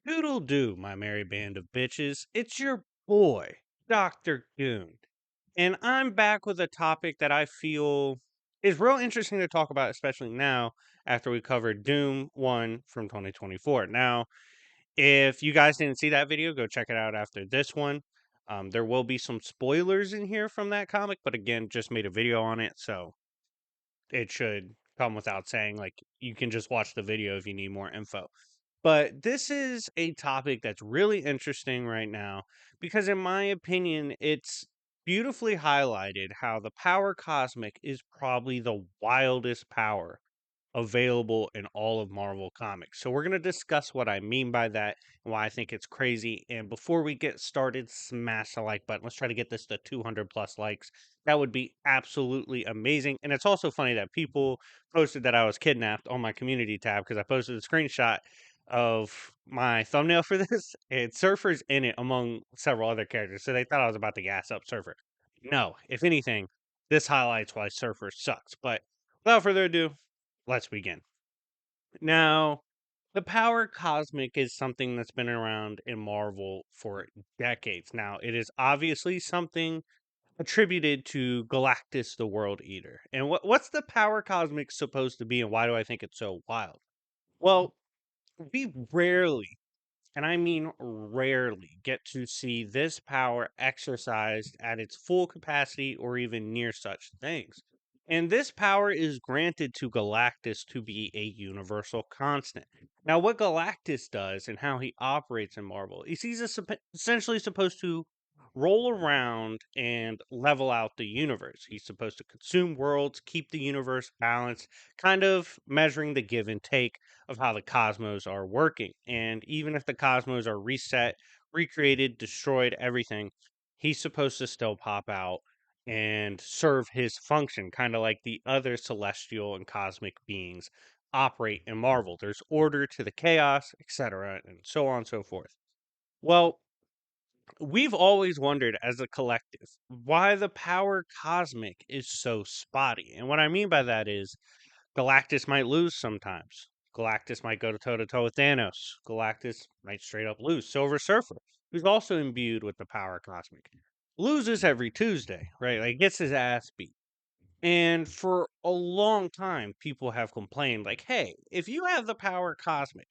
Doodle do, my merry band of bitches. It's your boy, Dr. Goon. And I'm back with a topic that I feel is real interesting to talk about, especially now after we covered Doom 1 from 2024. Now, if you guys didn't see that video, go check it out after this one. There will be some spoilers in here from that comic, but again, just made a video on it, so it should come without saying. Like, you can just watch the video if you need more info. But this is a topic that's really interesting right now because, in my opinion, it's beautifully highlighted how the power cosmic is probably the wildest power available in all of Marvel Comics. So, we're going to discuss what I mean by that and why I think it's crazy. And before we get started, smash the like button. Let's try to get this to 200 plus likes. That would be absolutely amazing. And it's also funny that people posted that I was kidnapped on my community tab because I posted a screenshot of my thumbnail for this, and Surfer's in it among several other characters. So they thought I was about to gas up Surfer. No, if anything, this highlights why Surfer sucks. But without further ado, let's begin. Now, the power cosmic is something that's been around in Marvel for decades. Now, it is obviously something attributed to Galactus, the World Eater. And what's the power cosmic supposed to be, and why do I think it's so wild? Well, we rarely, and I mean rarely, get to see this power exercised at its full capacity or even near such things. And this power is granted to Galactus to be a universal constant. Now, what Galactus does and how he operates in Marvel is he's essentially supposed to roll around and level out the universe. He's supposed to consume worlds, keep the universe balanced, kind of measuring the give and take of how the cosmos are working. And even if the cosmos are reset, recreated, destroyed, everything, he's supposed to still pop out and serve his function, kind of like the other celestial and cosmic beings operate in Marvel. There's order to the chaos, etc., and so on and so forth. Well, we've always wondered as a collective why the power cosmic is so spotty. And what I mean by that is Galactus might lose sometimes. Galactus might go toe to toe with Thanos. Galactus might straight up lose. Silver Surfer, who's also imbued with the power cosmic, loses every Tuesday, right? Like gets his ass beat. And for a long time, people have complained, like, hey, if you have the power cosmic,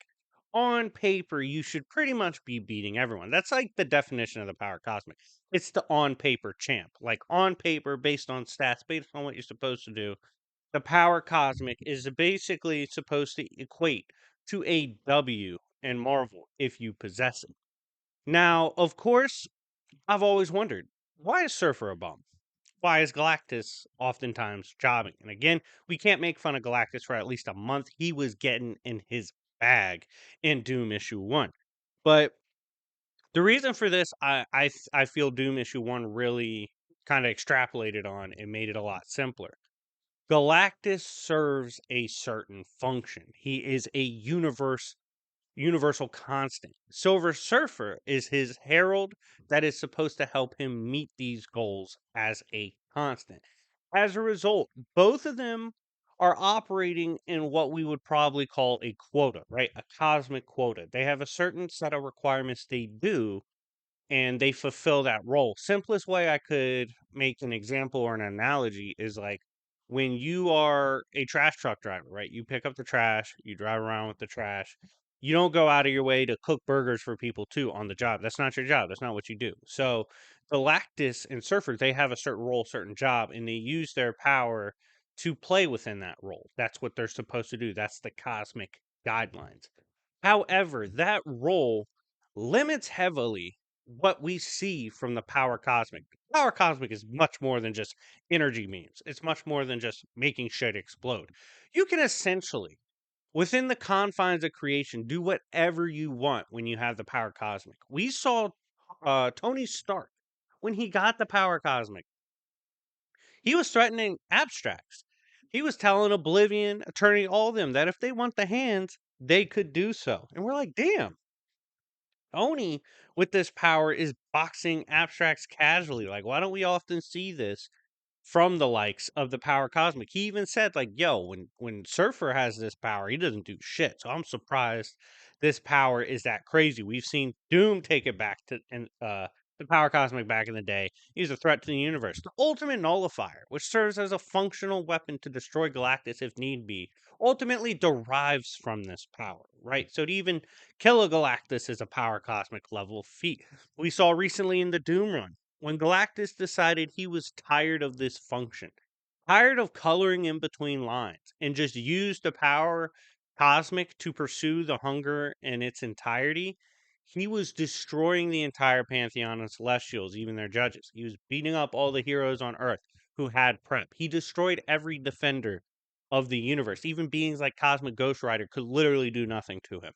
on paper, you should pretty much be beating everyone. That's like the definition of the power cosmic. It's the on paper champ. Like on paper, based on stats, based on what you're supposed to do, the power cosmic is basically supposed to equate to a W in Marvel if you possess it. Now, of course, I've always wondered, why is Surfer a bum? Why is Galactus oftentimes jobbing? And again, we can't make fun of Galactus for at least a month. He was getting in his bag in Doom issue 1. But the reason for this, I feel Doom issue 1 really kind of extrapolated on and made it a lot simpler. Galactus serves a certain function. He is a universal constant. Silver Surfer is his herald that is supposed to help him meet these goals as a constant. As a result, both of them are operating in what we would probably call a quota, right? A cosmic quota. They have a certain set of requirements they do and they fulfill that role. Simplest way I could make an example or an analogy is like when you are a trash truck driver, right? You pick up the trash, you drive around with the trash. You don't go out of your way to cook burgers for people too on the job. That's not your job. That's not what you do. So the Galactus and Surfers, they have a certain role, certain job, and they use their power to play within that role. That's what they're supposed to do. That's the cosmic guidelines. However, that role limits heavily what we see from the power cosmic. Power cosmic is much more than just energy memes. It's much more than just making shit explode. You can essentially, within the confines of creation, do whatever you want when you have the power cosmic. We saw Tony Stark when he got the power cosmic. He was threatening abstracts. He was telling Oblivion, Attorney, all of them that if they want the hands, they could do so. And we're like, damn, Oni with this power is boxing abstracts casually. Like, why don't we often see this from the likes of the power cosmic? He even said, like, yo, when Surfer has this power, he doesn't do shit. So I'm surprised this power is that crazy. We've seen Doom take it back to and the power cosmic back in the day. He's a threat to the universe. The ultimate nullifier, which serves as a functional weapon to destroy Galactus if need be, ultimately derives from this power, right? So to even kill a Galactus is a power cosmic level feat. We saw recently in the Doom run when Galactus decided he was tired of this function, tired of coloring in between lines, and just used the power cosmic to pursue the hunger in its entirety. He was destroying the entire pantheon of celestials, even their judges. He was beating up all the heroes on Earth who had prep. He destroyed every defender of the universe. Even beings like Cosmic Ghost Rider could literally do nothing to him.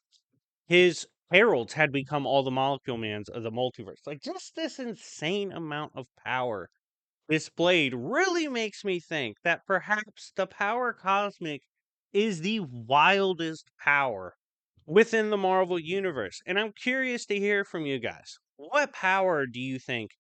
His heralds had become all the molecule mans of the multiverse. Like, just this insane amount of power displayed really makes me think that perhaps the power cosmic is the wildest power within the Marvel universe. And I'm curious to hear from you guys. What power do you think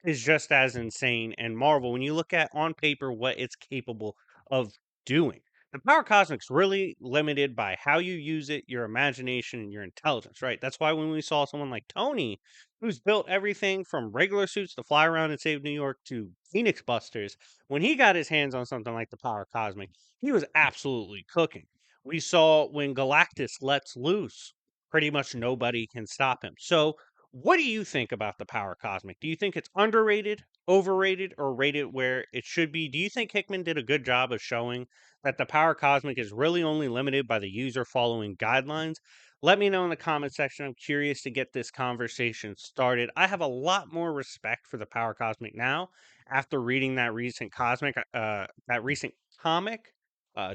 is just as insane and Marvel when you look at on paper what it's capable of doing? The power cosmic's really limited by how you use it, your imagination, and your intelligence, right? That's why when we saw someone like Tony, who's built everything from regular suits to fly around and save New York to Phoenix Busters, when he got his hands on something like the power cosmic, he was absolutely cooking. We saw when Galactus lets loose, pretty much nobody can stop him. So, what do you think about the power cosmic? Do you think it's underrated, overrated, or rated where it should be? Do you think Hickman did a good job of showing that the power cosmic is really only limited by the user following guidelines? Let me know in the comment section. I'm curious to get this conversation started. I have a lot more respect for the power cosmic now after reading that recent comic,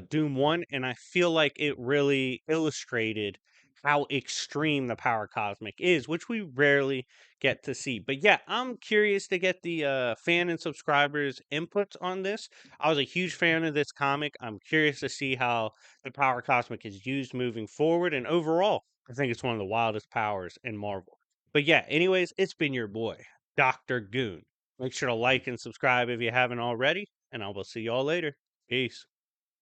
Doom 1, and I feel like it really illustrated how extreme the power cosmic is, which we rarely get to see. But yeah, I'm curious to get the fan and subscribers' inputs on this. I was a huge fan of this comic. I'm curious to see how the power cosmic is used moving forward, and overall, I think it's one of the wildest powers in Marvel. But yeah, anyways, it's been your boy, Dr. Goon. Make sure to like and subscribe if you haven't already, and I will see y'all later. Peace.